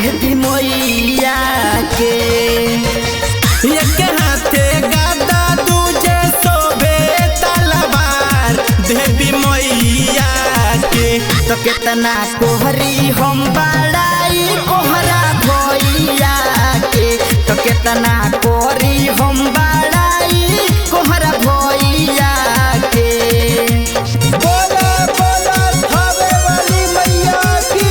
देवी मैया के। एक हाथे गदा दूजे सोबे तलवार देवी मैया के। तो कितना कोहरी हम बड़ाई कोहरा भैया के। तो कितना कोहरी हम बड़ाई कोहरा भैया के। बोला बोला थावे वाली मैया की।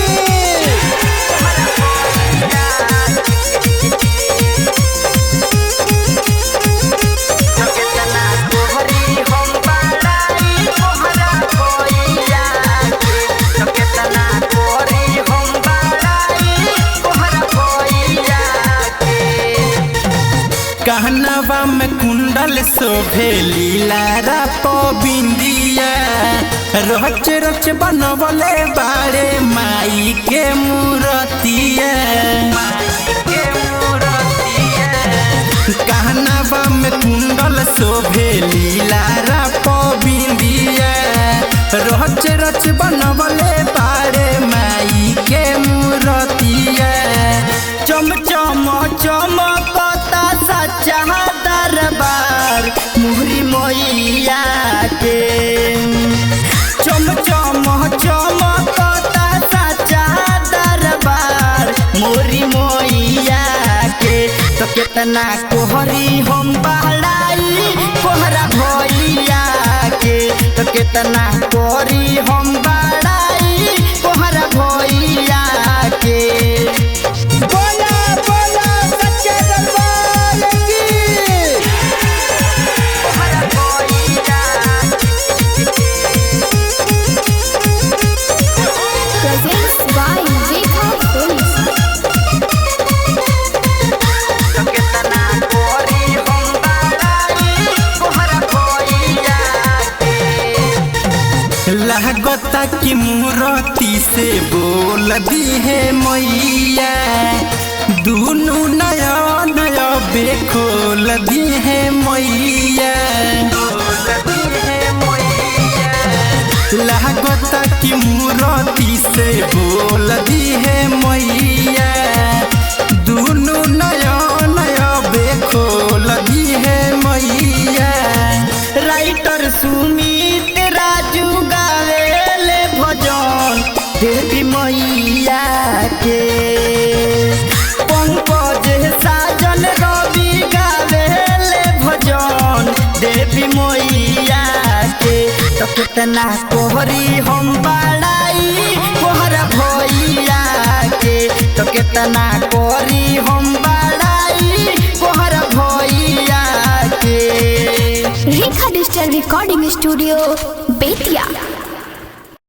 तो कितना कोहरी हम बड़ाई कोहरा भैया के। तो कितना कोहरी हम बड़ाई कोहरा भैया के। कहनवा में कुंडल शोभे लीलारा बिंदिया रच रच बनवले बारे माई के मूर्तिया। कहनवा में कुंडल शोभे लीलारा बिंदिया रच रच बनवले बारे माई के मूर्तिया। चम चम चमकता सच्चा दरबार मुहरी मैया के। चम चम चमकता सच्चा दरबार मोरी मैया के। तो कितना कोहरी हम बड़ाई कोहरा भैया के। तो कितना कोहरी हम बड़ाई कोहरा भैया के। बोला बोला सच्चे दरबार की। Presents by Rekha Films. लागता कि मूर्ति से बोल दी है मैया। दूनु नया नया बेखोल दी है मैया। लागता कि मूर्ति से बोल दी है मैया। दूनु नया नया बेखोल दी है मैया। राइटर सुमित राजू गावेले भजन देवी मैया के। पंकज साजन रवि गावेले भजन देवी मैया के। तो कितना कोहरी हम बड़ाई कोहरा भैया के। तो कितना कोहरी हम बड़ाई कोहरा भैया के। Rekha Digital Recording Studio, Betia.